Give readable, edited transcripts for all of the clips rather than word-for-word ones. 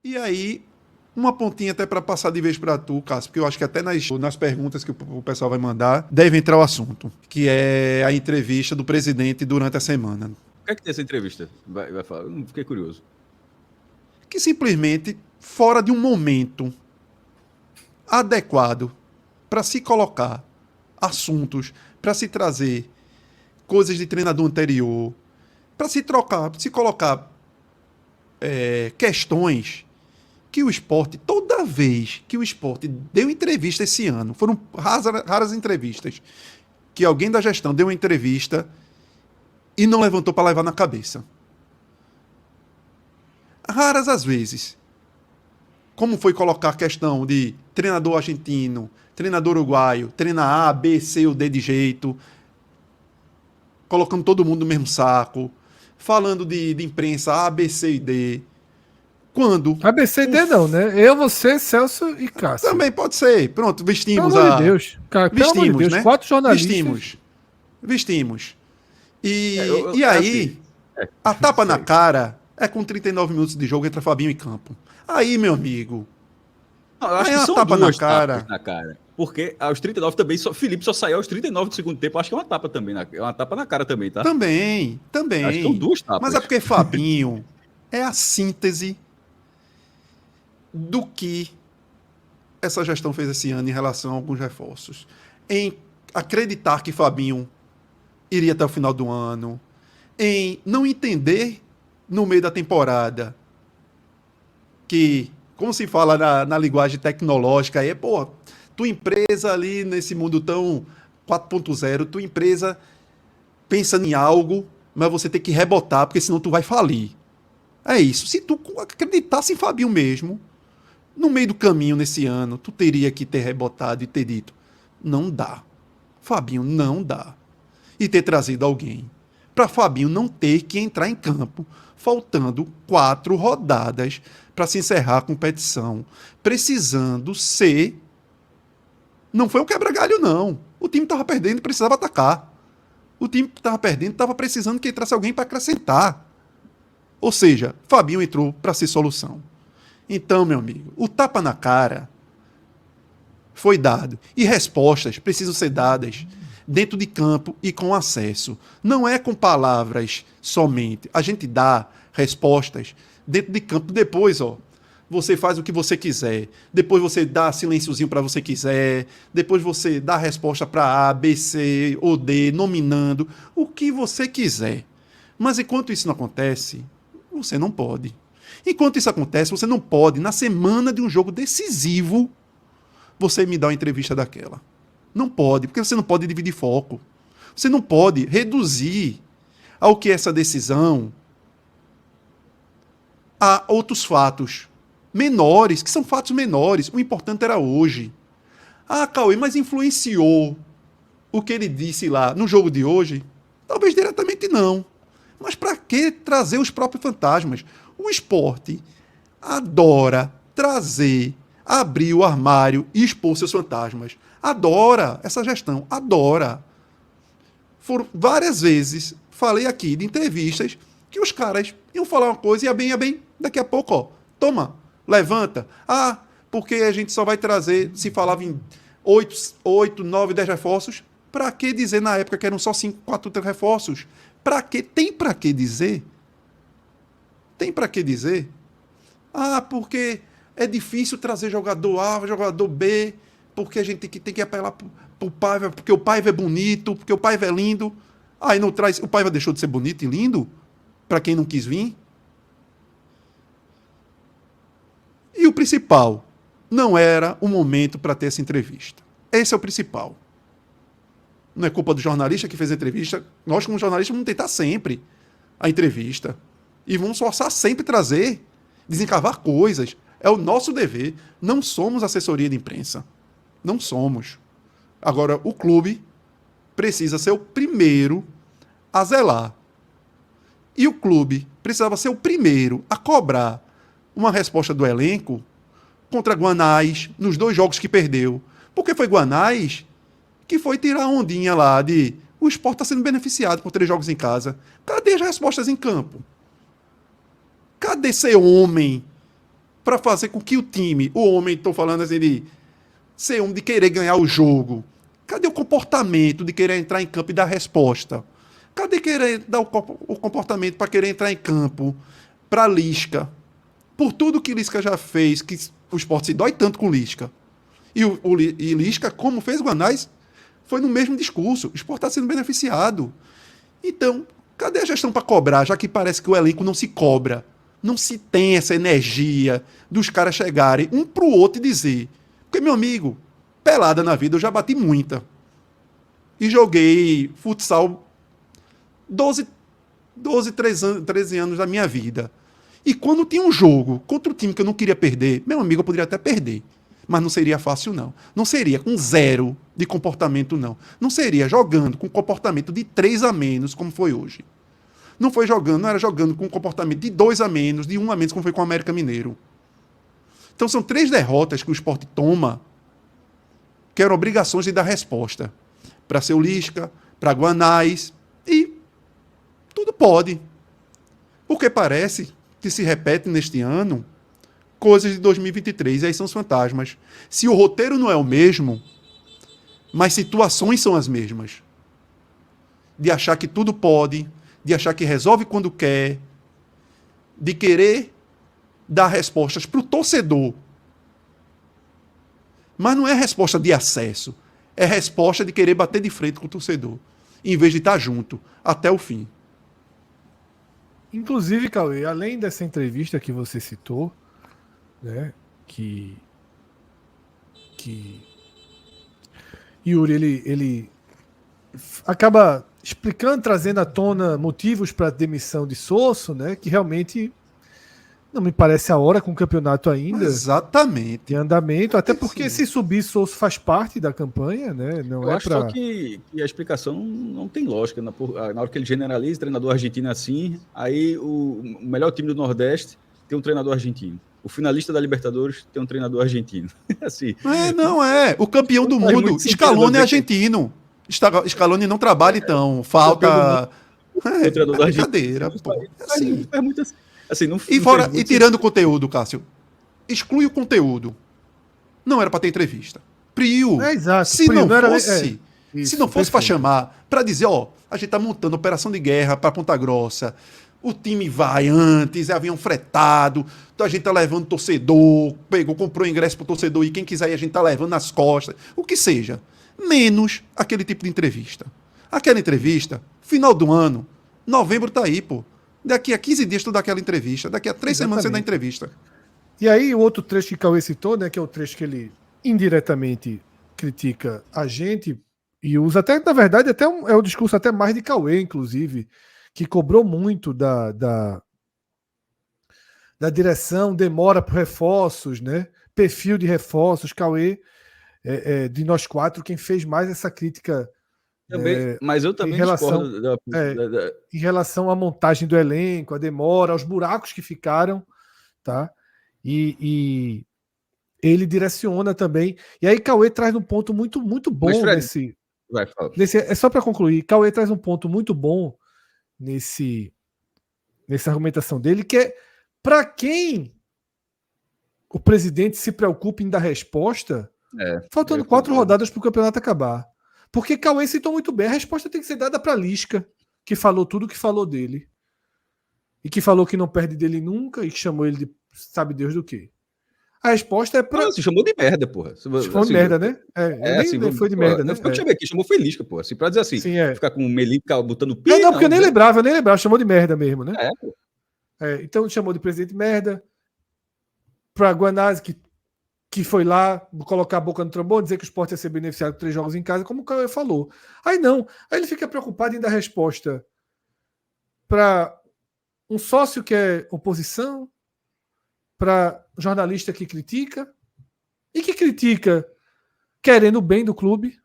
E aí, uma pontinha até para passar de vez para tu, Cássio, porque eu acho que até nas perguntas que o pessoal vai mandar, deve entrar o assunto, que é a entrevista do presidente durante a semana. O que é que tem essa entrevista? Vai falar. Fiquei curioso. Que simplesmente, fora de um momento adequado para se colocar assuntos, para se trazer coisas de treinador anterior, para se trocar, se colocar questões que o esporte, toda vez que o esporte deu entrevista esse ano, foram raras entrevistas, que alguém da gestão deu uma entrevista e não levantou para levar na cabeça. Raras às vezes. Como foi colocar a questão de treinador argentino, treinador uruguaio, treinar A, B, C ou D de jeito, colocando todo mundo no mesmo saco, falando de imprensa A, B, C e D. Quando... A B, C e D não, né? Eu, você, Celso e Cássio. Também pode ser. Pronto, vestimos pelo amor de Deus. Cara, pelo amor de Deus, né? 4 jornalistas. Vestimos. E aí, assim, a tapa na cara é com 39 minutos de jogo entre Fabinho e Campo. Aí, meu amigo... Não, eu acho é que uma são tapa duas na cara. tapas na cara. Porque aos 39 também, Felipe só saiu aos 39 do segundo tempo. Acho que é uma tapa também. É uma tapa na cara também, tá? Também. Acho que são duas tapas. Mas é porque Fabinho é a síntese do que essa gestão fez esse ano em relação a alguns reforços. Em acreditar que Fabinho iria até o final do ano, em não entender no meio da temporada que, como se fala na linguagem tecnológica, tua empresa ali nesse mundo tão 4.0, tua empresa pensa em algo, mas você tem que rebotar, porque senão tu vai falir. É isso. Se tu acreditasse em Fabinho mesmo, no meio do caminho nesse ano, tu teria que ter rebotado e ter dito, não dá. Fabinho, não dá. E ter trazido alguém. Para Fabinho não ter que entrar em campo, faltando 4 rodadas para se encerrar a competição, precisando ser... Não foi um quebra-galho, não. O time estava perdendo e precisava atacar. O time que estava perdendo estava precisando que entrasse alguém para acrescentar. Ou seja, Fabinho entrou para ser solução. Então, meu amigo, o tapa na cara foi dado. E respostas precisam ser dadas dentro de campo e com acesso. Não é com palavras somente. A gente dá respostas dentro de campo. Depois, você faz o que você quiser. Depois você dá silenciozinho para você quiser. Depois você dá a resposta para A, B, C ou D, nominando o que você quiser. Mas enquanto isso não acontece, você não pode. Enquanto isso acontece, você não pode, na semana de um jogo decisivo, você me dar uma entrevista daquela. Não pode, porque você não pode dividir foco. Você não pode reduzir ao que essa decisão a outros fatos menores, que são fatos menores. O importante era hoje. Ah, Cauê, mas influenciou o que ele disse lá no jogo de hoje? Talvez diretamente não. Mas para que trazer os próprios fantasmas? O esporte adora trazer, abrir o armário e expor seus fantasmas. Adora essa gestão, adora. Foram várias vezes, falei aqui de entrevistas, que os caras iam falar uma coisa, ia bem, daqui a pouco, toma, levanta. Ah, porque a gente só vai trazer, se falava em 8, 9, 10 reforços, para que dizer na época que eram só 5, 4 reforços? Para que? Tem para que dizer? Tem para que dizer? Ah, porque é difícil trazer jogador A, jogador B, porque a gente tem que apelar para o Paiva, porque o Paiva é bonito, porque o Paiva é lindo. Aí não traz. O Paiva deixou de ser bonito e lindo? Para quem não quis vir? E o principal, não era o momento para ter essa entrevista. Esse é o principal. Não é culpa do jornalista que fez a entrevista. Nós, como jornalistas, vamos tentar sempre a entrevista. E vamos forçar sempre trazer, desencavar coisas. É o nosso dever. Não somos assessoria de imprensa. Não somos. Agora, o clube precisa ser o primeiro a zelar. E o clube precisava ser o primeiro a cobrar uma resposta do elenco contra Guanás nos 2 jogos que perdeu. Porque foi Guanás que foi tirar a ondinha lá de o Sport está sendo beneficiado por 3 jogos em casa. Cadê as respostas em campo? Cadê ser homem para fazer com que o time, o homem, estou falando assim de ser de querer ganhar o jogo. Cadê o comportamento de querer entrar em campo e dar resposta? Cadê querer dar o comportamento para querer entrar em campo para Lisca? Por tudo que Lisca já fez, que o Sport se dói tanto com Lisca. E Lisca, como fez o Guanais, foi no mesmo discurso. O Sport está sendo beneficiado. Então, cadê a gestão para cobrar, já que parece que o elenco não se cobra? Não se tem essa energia dos caras chegarem um pro outro e dizer. Porque, meu amigo, pelada na vida eu já bati muita. E joguei futsal 13 anos da minha vida. E quando tinha um jogo contra o time que eu não queria perder, meu amigo, eu poderia até perder. Mas não seria fácil, não. Não seria com 0 de comportamento, não. Não seria jogando com comportamento de 3 a menos, como foi hoje. Não era jogando com comportamento de 2 a menos, de 1 a menos, como foi com o América Mineiro. Então são 3 derrotas que o Sport toma, que eram obrigações de dar resposta. Para seu Lisca, para Guanais, e tudo pode. Porque parece que se repete neste ano coisas de 2023, e aí são os fantasmas. Se o roteiro não é o mesmo, mas situações são as mesmas. De achar que tudo pode, de achar que resolve quando quer, de querer dar respostas para o torcedor. Mas não é resposta de acesso, é resposta de querer bater de frente com o torcedor, em vez de estar junto até o fim. Inclusive, Cauê, além dessa entrevista que você citou, né, que Yuri ele acaba explicando, trazendo à tona motivos para a demissão de Sosso, né, que realmente não me parece a hora com o campeonato ainda. Exatamente. Em andamento, até porque se subir Sosso faz parte da campanha, né? Não eu é acho pra... só que a explicação não tem lógica. Na hora que ele generaliza, treinador argentino assim, aí o melhor time do Nordeste tem um treinador argentino. O finalista da Libertadores tem um treinador argentino. Assim, Não é. O campeão do mundo, Scaloni é argentino. Scaloni não trabalha, então. Falta... É brincadeira, pô. Assim. É muito assim, não, E tirando o conteúdo, Cássio, exclui o conteúdo. Não era para ter entrevista. Priu, exato. se Priu, não fosse, isso, se não fosse para chamar, para dizer, ó, a gente tá montando operação de guerra para Ponta Grossa, o time vai antes, é avião fretado, a gente tá levando torcedor, comprou ingresso pro torcedor e quem quiser ir, a gente tá levando nas costas, o que seja. Menos aquele tipo de entrevista. Aquela entrevista, final do ano, novembro tá aí, pô. Daqui a 15 dias tu dá aquela entrevista, daqui a 3 semanas você dá a entrevista. E aí o outro trecho que Cauê citou, né, que é o trecho que ele indiretamente critica a gente e usa até, na verdade, até é o discurso até mais de Cauê, inclusive, que cobrou muito da direção, demora por reforços, né? Perfil de reforços. Cauê, de nós quatro, quem fez mais essa crítica. Também, mas eu também discordo discordo em relação à montagem do elenco, a demora, aos buracos que ficaram, tá? E ele direciona também. E aí Cauê traz um ponto muito, muito bom Fred, nesse. É só para concluir. Cauê traz um ponto muito bom nessa argumentação dele, que é para quem o presidente se preocupa em dar resposta, faltando 4 rodadas para o campeonato acabar. Porque Cauê citou muito bem, a resposta tem que ser dada para Lisca, que falou tudo o que falou dele. E que falou que não perde dele nunca e que chamou ele de sabe Deus do quê. A resposta é para... Você chamou de merda, porra. Chamou de merda, né? Nem foi de merda, né? Não foi o que chamei aqui, chamou Feliz, porra. Assim, pra dizer assim, ficar com o Melim botando pi. Não, porque eu nem lembrava, chamou de merda mesmo, né? Pô. Então chamou de presidente merda. Pra Guanazzi, que foi lá colocar a boca no trombone, dizer que o Sport ia ser beneficiado com 3 jogos em casa, como o Cauê falou. Aí não. Aí ele fica preocupado em dar resposta para um sócio que é oposição, para jornalista que critica, e que critica querendo o bem do clube,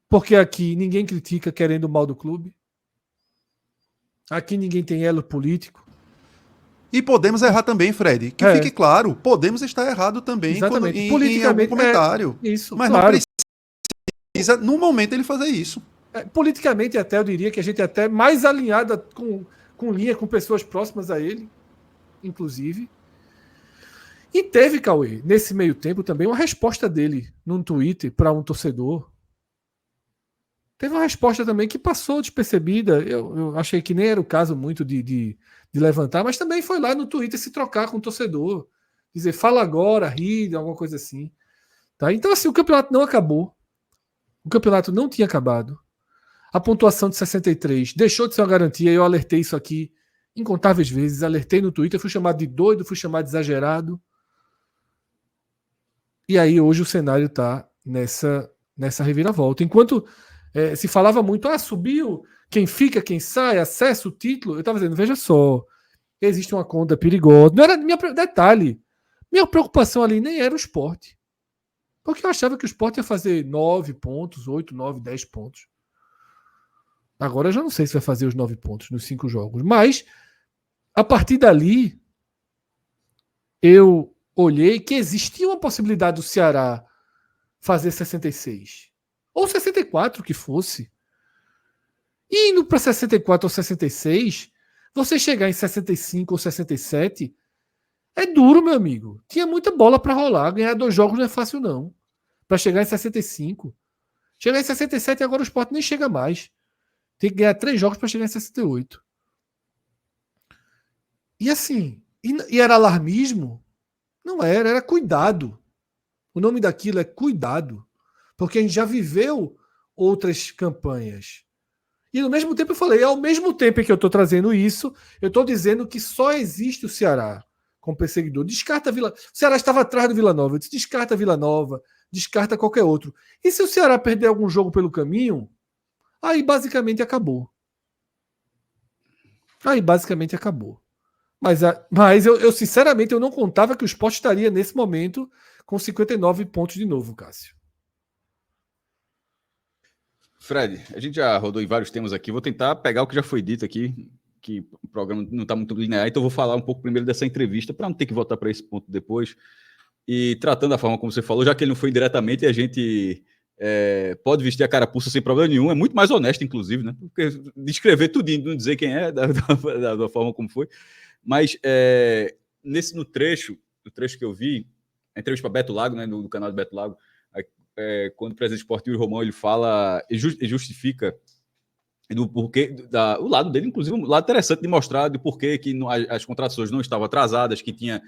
porque aqui ninguém critica querendo o mal do clube. Aqui ninguém tem elo político. E podemos errar também, Fred. Que fique claro, podemos estar errado também em algum comentário. Isso, mas claro. não precisa, no momento, ele fazer isso. Politicamente, até eu diria que a gente é até mais alinhada com linha, com pessoas próximas a ele, inclusive. E teve, Cauê, nesse meio tempo também, uma resposta dele num Twitter para um torcedor. Teve uma resposta também que passou despercebida. Eu achei que nem era o caso muito de levantar, mas também foi lá no Twitter se trocar com o torcedor. Dizer, fala agora, ri, alguma coisa assim. Tá? Então, assim, o campeonato não acabou. O campeonato não tinha acabado. A pontuação de 63 deixou de ser uma garantia. Eu alertei isso aqui incontáveis vezes. Alertei no Twitter, fui chamado de doido, fui chamado de exagerado. E aí hoje o cenário está nessa reviravolta. Enquanto se falava muito, subiu, quem fica, quem sai, acessa o título. Eu estava dizendo, veja só, existe uma conta perigosa. Não era detalhe. Minha preocupação ali nem era o Sport. Porque eu achava que o Sport ia fazer 9 pontos, 8, 9, 10 pontos. Agora eu já não sei se vai fazer os 9 pontos nos 5 jogos. Mas, a partir dali, eu olhei que existia uma possibilidade do Ceará fazer 66. Ou 64 que fosse. E indo para 64 ou 66, você chegar em 65 ou 67 é duro, meu amigo. Tinha muita bola para rolar. Ganhar 2 jogos não é fácil, não. Para chegar em 65. Chegar em 67 agora o Sport nem chega mais. Tem que ganhar 3 jogos para chegar em 68. E assim, e era alarmismo? Não era cuidado. O nome daquilo é cuidado. Porque a gente já viveu outras campanhas. E no mesmo tempo eu falei, ao mesmo tempo que eu estou trazendo isso, eu estou dizendo que só existe o Ceará como perseguidor. Descarta Vila. O Ceará estava atrás do Vila Nova. Eu disse, descarta Vila Nova, descarta qualquer outro. E se o Ceará perder algum jogo pelo caminho, aí basicamente acabou. Mas eu sinceramente eu não contava que o Sport estaria nesse momento com 59 pontos de novo, Cássio. Fred, a gente já rodou em vários temas aqui. Vou tentar pegar o que já foi dito aqui, que o programa não está muito linear, então vou falar um pouco primeiro dessa entrevista, para não ter que voltar para esse ponto depois. E tratando da forma como você falou, já que ele não foi diretamente, a gente pode vestir a carapuça sem problema nenhum. É muito mais honesto, inclusive, né? Porque descrever tudinho, não dizer quem é, da forma como foi. Mas no trecho que eu vi, a entrevista para Beto Lago, né, no canal de Beto Lago, quando o presidente esportivo Romão ele fala e justifica do porquê, o lado dele, inclusive, um lado interessante de mostrar do porquê que as contratações não estavam atrasadas, que tinha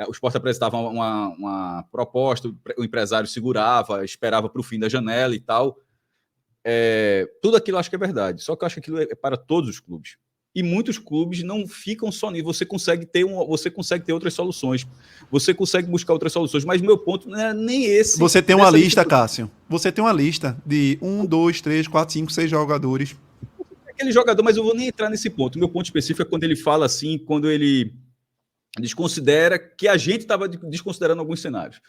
o Sport apresentava uma proposta, o empresário segurava, esperava para o fim da janela e tal. Tudo aquilo eu acho que é verdade, só que eu acho que aquilo é para todos os clubes. E muitos clubes não ficam só nisso. Você consegue ter outras soluções. Você consegue buscar outras soluções. Mas meu ponto não é nem esse. Você tem uma lista, Cássio. Você tem uma lista de 1, 2, 3, 4, 5, 6 jogadores. Aquele jogador, mas eu vou nem entrar nesse ponto. O meu ponto específico é quando ele fala assim, quando ele desconsidera que a gente estava desconsiderando alguns cenários.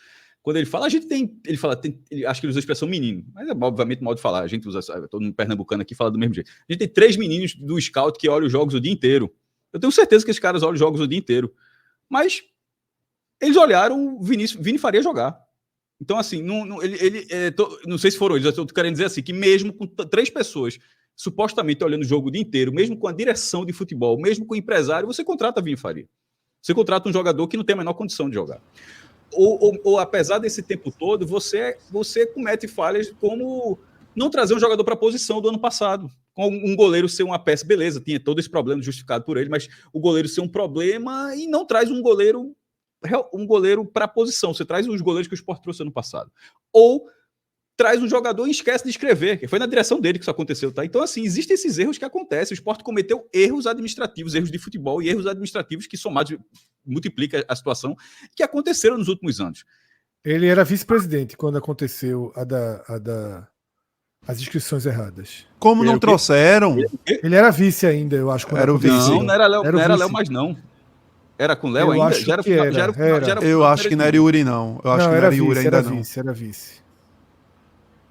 Quando ele fala, ele acho que ele usa a expressão menino, mas é obviamente mal de falar, a gente usa, todo mundo pernambucano aqui fala do mesmo jeito. A gente tem 3 meninos do scout que olham os jogos o dia inteiro. Eu tenho certeza que esses caras olham os jogos o dia inteiro. Mas eles olharam o Vini Faria jogar. Então, assim, não sei se foram eles, eu estou querendo dizer assim, que mesmo com 3 pessoas supostamente olhando o jogo o dia inteiro, mesmo com a direção de futebol, mesmo com o empresário, você contrata Vini Faria. Você contrata um jogador que não tem a menor condição de jogar. Ou apesar desse tempo todo, você comete falhas como não trazer um jogador para a posição do ano passado. Com um goleiro ser uma peça, beleza, tinha todo esse problema justificado por ele, mas o goleiro ser um problema e não traz um goleiro para a posição. Você traz os goleiros que o Sport trouxe ano passado. Ou traz um jogador e esquece de escrever, que foi na direção dele que isso aconteceu, tá? Então, assim, existem esses erros que acontecem. O Sport cometeu erros administrativos, erros de futebol e erros administrativos que, somados, multiplica a situação, que aconteceram nos últimos anos. Ele era vice-presidente quando aconteceu as inscrições erradas. Como não trouxeram... Ele era vice ainda, eu acho. Era o vice. Não era Léo, mas não. Era com Léo ainda? Já era eu acho que não era Yuri, não. Eu acho que não era Yuri ainda, não. Era vice.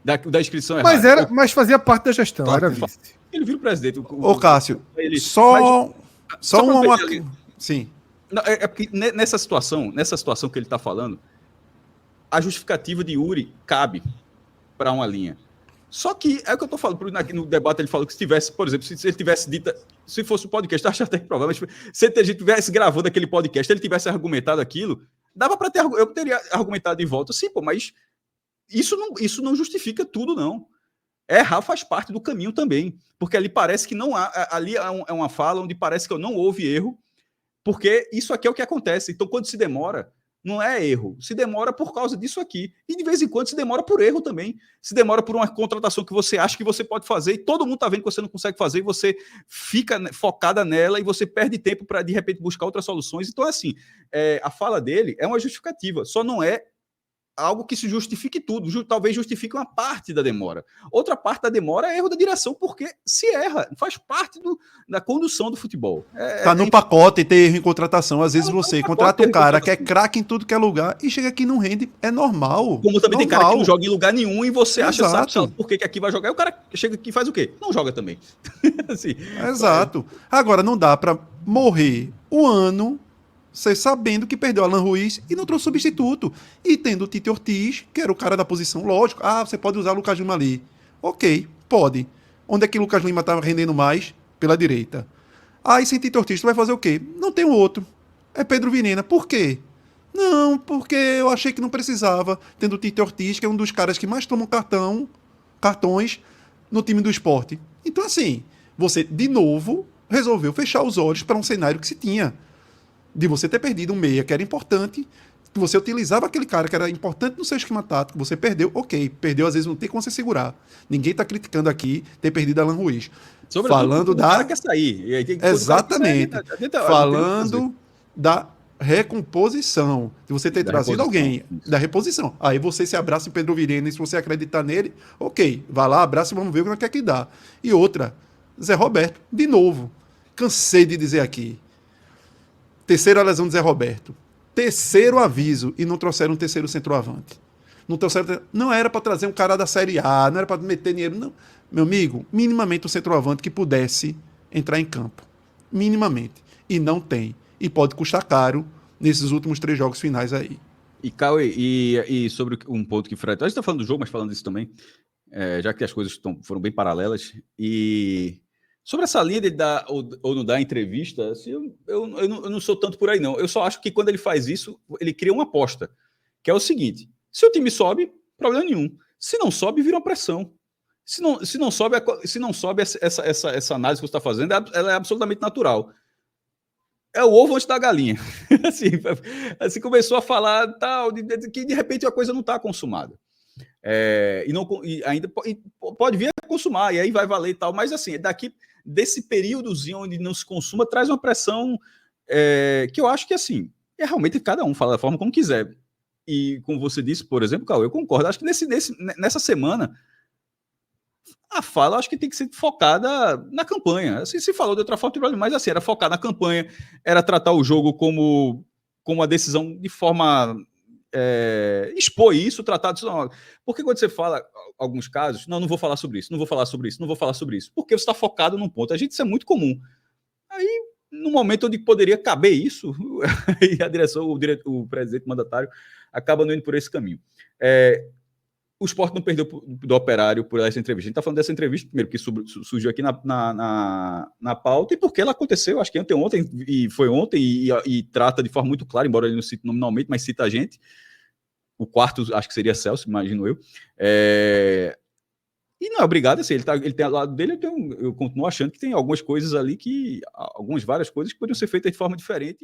Da inscrição errada. Mas fazia parte da gestão, claro, era vice. Ele vira o presidente. Ô, Cássio, só uma... Sim. Não, porque nessa situação que ele está falando, a justificativa de Yuri cabe para uma linha. Só que é o que eu estou falando, no debate ele falou que se tivesse, por exemplo, se ele tivesse dito, se fosse um podcast, acho até provável, mas se a gente tivesse gravando aquele podcast, ele tivesse argumentado aquilo, Dava para ter, eu teria argumentado de volta, sim, pô, mas isso não justifica tudo, não. Errar faz parte do caminho também, porque ali parece que não há, ali é uma fala onde parece que não houve erro, porque isso aqui é o que acontece. Então, quando se demora, não é erro, se demora por causa disso aqui. E de vez em quando se demora por erro também. Se demora por uma contratação que você acha que você pode fazer e todo mundo está vendo que você não consegue fazer e você fica focada nela e você perde tempo para, de repente, buscar outras soluções. Então, assim, a fala dele é uma justificativa, só não é algo que se justifique tudo, talvez justifique uma parte da demora. Outra parte da demora é erro da direção, porque se erra, faz parte da condução do futebol. Tá no pacote ter erro em contratação. Às vezes você contrata um cara que é craque em tudo que é lugar e chega aqui e não rende. É normal. Como também tem cara que não joga em lugar nenhum e você acha, Exato. por que aqui vai jogar? E o cara chega aqui e faz o quê? Não joga também. Assim, exato. Agora, não dá pra morrer o ano você sabendo que perdeu Alan Ruiz e não trouxe substituto. E tendo o Tite Ortiz, que era o cara da posição, lógico. Ah, você pode usar o Lucas Lima ali. Ok, pode. Onde é que o Lucas Lima estava rendendo mais? Pela direita. Aí sem Tite Ortiz, tu vai fazer o quê? Não tem um outro. É Pedro Vinena. Por quê? Não, porque eu achei que não precisava. Tendo o Tite Ortiz, que é um dos caras que mais tomam cartões no time do esporte. Então, assim, você, de novo, resolveu fechar os olhos para um cenário que se tinha. De você ter perdido um meia que era importante, que você utilizava aquele cara que era importante no seu esquema tático, você perdeu, ok, perdeu, às vezes não tem como você segurar. Ninguém está criticando aqui ter perdido Alan Ruiz. Falando da... cara quer sair. Exatamente. Falando da recomposição. De você ter trazido alguém da reposição. Aí você se abraça em Pedro Virena e se você acreditar nele, ok, vai lá, abraça e vamos ver o que é que dá. E outra, Zé Roberto, de novo. Cansei de dizer aqui. Terceira lesão de Zé Roberto. Terceiro aviso e não trouxeram um terceiro centroavante. Não era para trazer um cara da Série A, não era para meter dinheiro. Não. Meu amigo, minimamente um centroavante que pudesse entrar em campo. Minimamente. E não tem. E pode custar caro nesses últimos 3 jogos finais aí. E, Cauê, e sobre um ponto que Fred... A gente está falando do jogo, mas falando disso também, já que as coisas foram bem paralelas, e... Sobre essa linha de dar ou não dar entrevista, assim, eu não sou tanto por aí, não. Eu só acho que quando ele faz isso, ele cria uma aposta, que é o seguinte: se o time sobe, problema nenhum. Se não sobe, vira uma pressão. Se não sobe essa análise que você está fazendo, ela é absolutamente natural. É o ovo antes da galinha. assim começou a falar tal, que de repente a coisa não está consumada. E ainda pode vir a consumar, e aí vai valer e tal, mas assim, daqui desse períodozinho onde não se consuma, traz uma pressão que eu acho que assim, realmente cada um fala da forma como quiser. E como você disse, por exemplo, Cauê, eu concordo, acho que nessa semana a fala acho que tem que ser focada na campanha. Assim, se falou de outra forma, mas assim, era focar na campanha, era tratar o jogo como uma decisão de forma expor isso, tratar disso. Não. Porque quando você fala alguns casos, não vou falar sobre isso, não vou falar sobre isso, não vou falar sobre isso, porque você está focado num ponto. A gente, isso é muito comum. Aí, no momento onde poderia caber isso, e a direção, o presidente mandatário, acaba não indo por esse caminho. O Sport não perdeu do Operário por essa entrevista. A gente está falando dessa entrevista, primeiro, que surgiu aqui na pauta, e porque ela aconteceu, acho que ontem, e foi ontem, e trata de forma muito clara, embora ele não cite nominalmente, mas cita a gente. O quarto, acho que seria Celso, imagino eu. E não é obrigado, assim, ele tem ao lado dele, eu continuo achando que tem algumas coisas ali várias coisas que poderiam ser feitas de forma diferente.